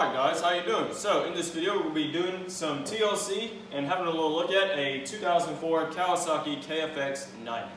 Alright guys, how you doing? So in this video we'll be doing some TLC and having a little look at a 2004 Kawasaki KFX90.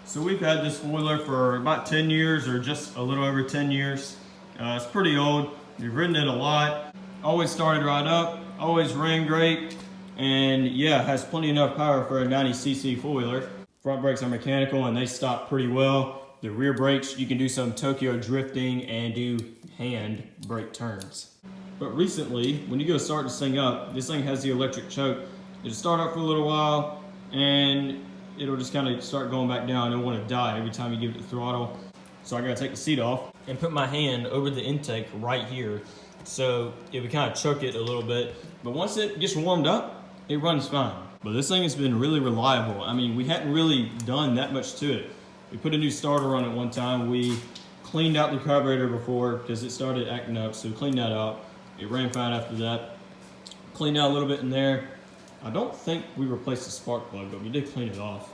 So we've had this foiler for about 10 years or just a little over 10 years. It's pretty old. We've ridden it a lot. Always started right up, always ran great, and yeah, has plenty enough power for a 90cc foiler. Front brakes are mechanical and they stop pretty well. The rear brakes, you can do some Tokyo drifting and do hand brake turns. But recently, when you go start this thing up, this thing has the electric choke. It'll start up for a little while and it'll just kind of start going back down. It'll want to die every time you give it the throttle. So I gotta take the seat off and put my hand over the intake right here. So it would kind of choke it a little bit. But once it gets warmed up, it runs fine. But this thing has been really reliable. I mean, we hadn't really done that much to it. We put a new starter on it one time. We cleaned out the carburetor before because it started acting up, so we cleaned that out. It ran fine after that. Cleaned out a little bit in there. I don't think we replaced the spark plug, but we did clean it off.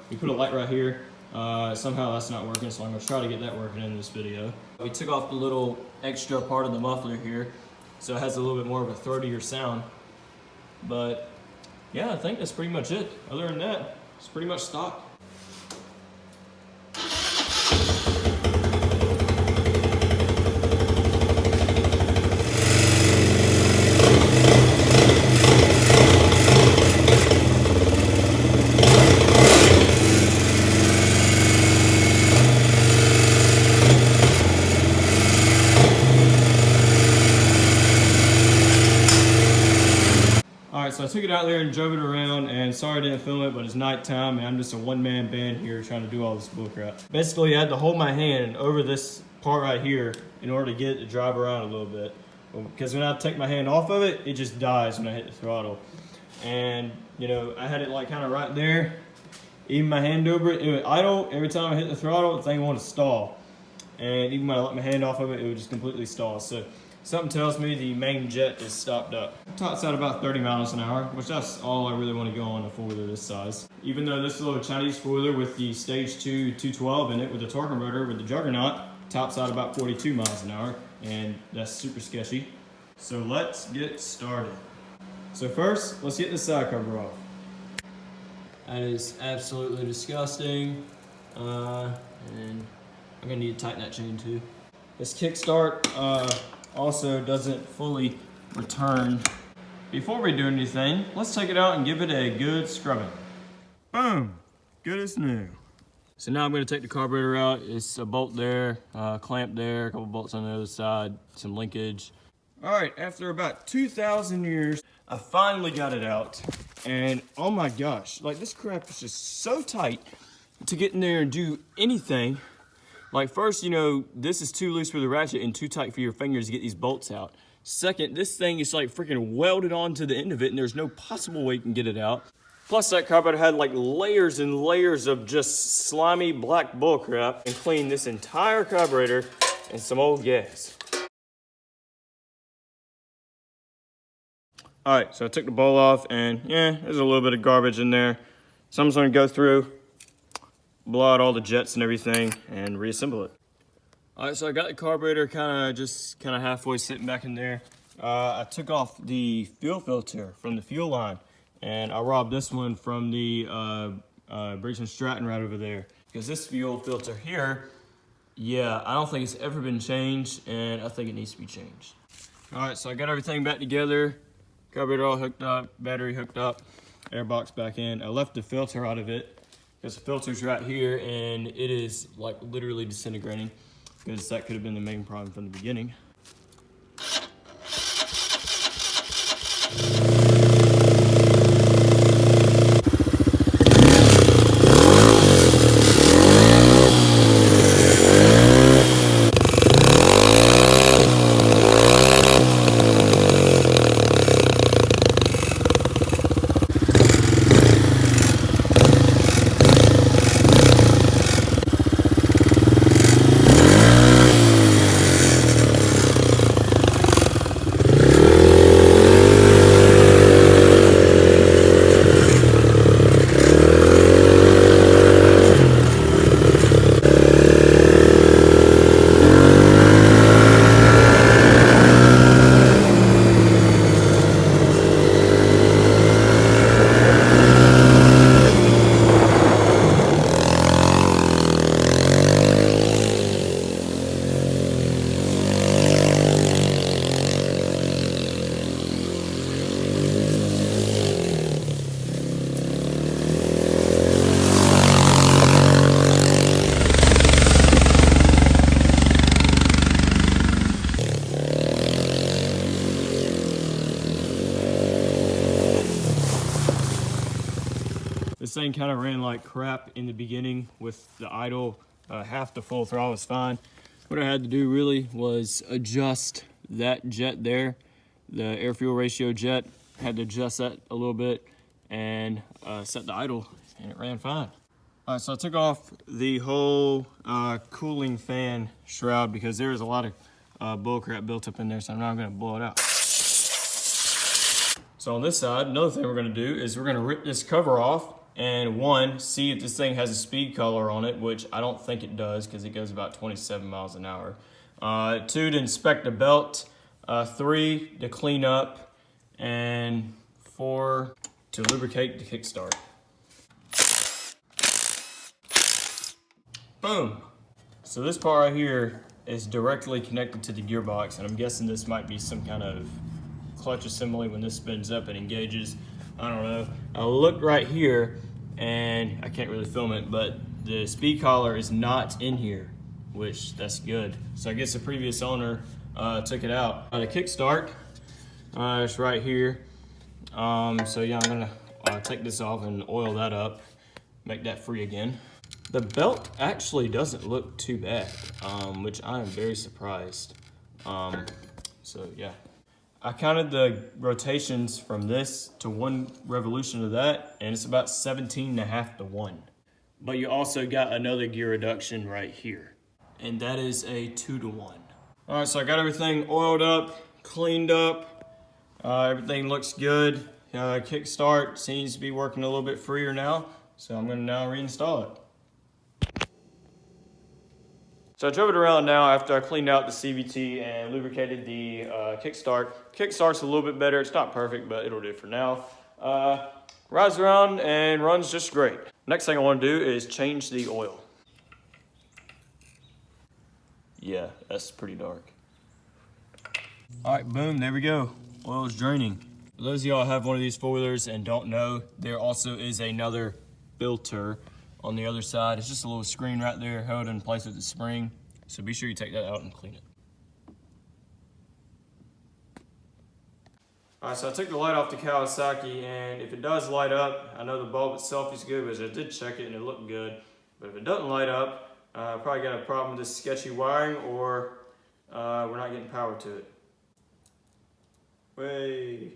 We put a light right here. Somehow that's not working, so I'm gonna try to get that working in this video. We took off the little extra part of the muffler here, so it has a little bit more of a throatier sound. But yeah, I think that's pretty much it. Other than that, it's pretty much stock. So I took it out there and drove it around, and sorry I didn't film it, but it's nighttime and I'm just a one-man band here trying to do all this bullcrap. Basically, I had to hold my hand over this part right here in order to get it to drive around a little bit. Because when I take my hand off of it, it just dies when I hit the throttle. And, you know, I had it like kind of right there. Even my hand over it, it would idle. Every time I hit the throttle, the thing wanted to stall. And even when I let my hand off of it, it would just completely stall. So something tells me the main jet is stopped up. Tops out about 30 miles an hour, which that's all I really want to go on a foiler this size. Even though this little Chinese foiler with the stage 2 212 in it with the torque converter with the juggernaut tops out about 42 miles an hour, and that's super sketchy. So let's get started. So first, let's get the side cover off. That is absolutely disgusting. And I'm gonna need to tighten that chain too. This kickstart, also doesn't fully return. Before we do anything, let's take it out and give it a good scrubbing. Boom, good as new. So now I'm gonna take the carburetor out. It's a bolt there, clamp there, a couple bolts on the other side, some linkage. All right, after about 2,000 years, I finally got it out. And oh my gosh, like this crap is just so tight to get in there and do anything. Like first, you know, this is too loose for the ratchet and too tight for your fingers to get these bolts out. Second, this thing is like freaking welded onto the end of it and there's no possible way you can get it out. Plus that carburetor had like layers and layers of just slimy black bull crap and cleaned this entire carburetor and some old gas. All right, so I took the bowl off and yeah, there's a little bit of garbage in there. So I'm just gonna go through, blow out all the jets and everything and reassemble it. All right, so I got the carburetor kind of halfway sitting back in there. I took off the fuel filter from the fuel line and I robbed this one from the Briggs & Stratton right over there. Because this fuel filter here, yeah, I don't think it's ever been changed and I think it needs to be changed. All right, so I got everything back together. Carburetor all hooked up, battery hooked up, air box back in. I left the filter out of it because the filter's right here and it is like literally disintegrating because that could have been the main problem from the beginning. This thing kind of ran like crap in the beginning with the idle. Half the full throttle was fine. What I had to do really was adjust that jet there, the air fuel ratio jet. Had to adjust that a little bit and set the idle, and it ran fine. All right, so I took off the whole cooling fan shroud because there is a lot of bull crap built up in there, so I'm not gonna blow it out. So on this side, another thing we're gonna do is we're gonna rip this cover off and one, see if this thing has a speed color on it, which I don't think it does because it goes about 27 miles an hour. 2, to inspect the belt. 3, to clean up. And 4, to lubricate the kickstart. Boom. So this part right here is directly connected to the gearbox, and I'm guessing this might be some kind of clutch assembly. When this spins up and engages, I don't know. I looked right here and I can't really film it, but the speed collar is not in here, which that's good. So I guess the previous owner took it out. The kickstart, it's right here. So yeah, I'm gonna take this off and oil that up, make that free again. The belt actually doesn't look too bad, which I am very surprised. So yeah. I counted the rotations from this to 1 revolution of that, and it's about 17.5 to 1. But you also got another gear reduction right here, and that is a 2 to 1. All right, so I got everything oiled up, cleaned up. Everything looks good. Kickstart seems to be working a little bit freer now, so I'm gonna now reinstall it. So I drove it around now after I cleaned out the CVT and lubricated the kickstart. Kickstart's a little bit better. It's not perfect, but it'll do for now. Rides around and runs just great. Next thing I want to do is change the oil. Yeah, that's pretty dark. All right, boom, there we go. Oil is draining. For those of y'all have one of these four-wheelers and don't know, there also is another filter on the other side. It's just a little screen right there held in place with the spring. So be sure you take that out and clean it. All right, so I took the light off the Kawasaki, and if it does light up, I know the bulb itself is good because I did check it and it looked good. But if it doesn't light up, I probably got a problem with this sketchy wiring, or we're not getting power to it. Way.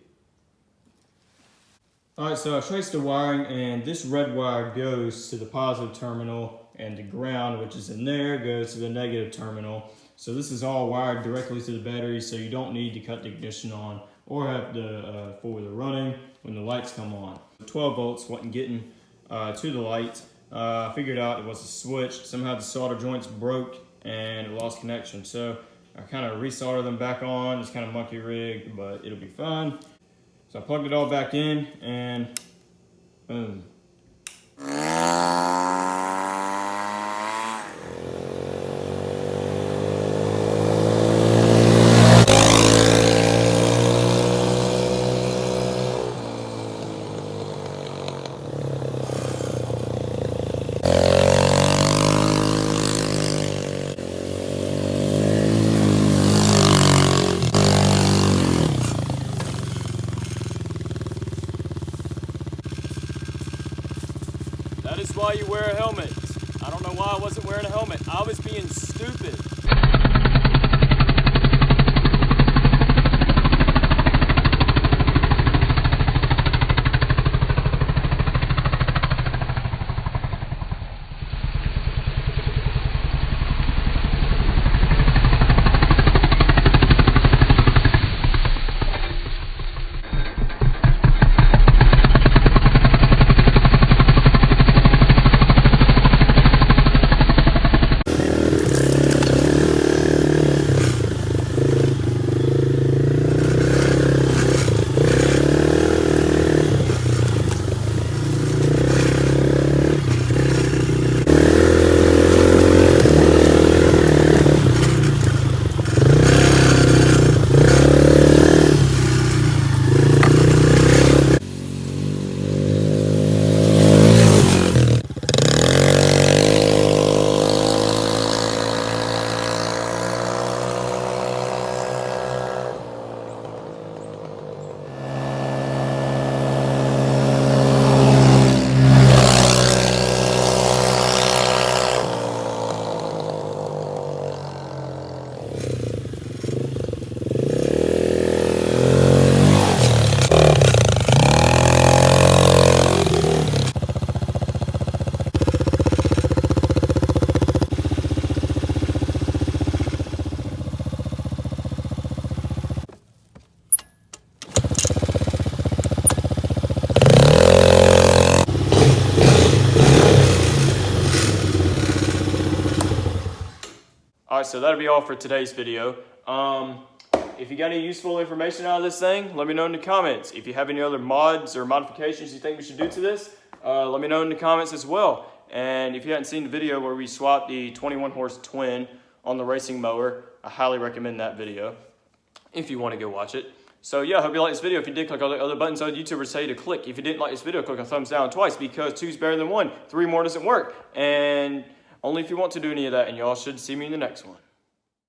All right, so I traced the wiring, and this red wire goes to the positive terminal, and the ground, which is in there, goes to the negative terminal. So this is all wired directly to the battery, so you don't need to cut the ignition on or have the four-wheeler running when the lights come on. 12 volts wasn't getting to the light. I figured out it was a switch. Somehow the solder joints broke and it lost connection. So I kind of resoldered them back on. It's kind of monkey rigged, but it'll be fine. So I plugged it all back in and boom. That is why you wear a helmet. I don't know why I wasn't wearing a helmet. I was being stupid. so that'll be all for today's video. If you got any useful information out of this thing, let me know in the comments. If you have any other mods or modifications you think we should do to this, let me know in the comments as well. And if you haven't seen the video where we swapped the 21 horse twin on the racing mower, I highly recommend that video if you want to go watch it. So yeah, I hope you liked this video. If you did, click all the other buttons on YouTubers tell you to click. If you didn't like this video, click a thumbs down twice, because 2's better than 1. 3 more doesn't work. And only if you want to do any of that, and y'all should see me in the next one.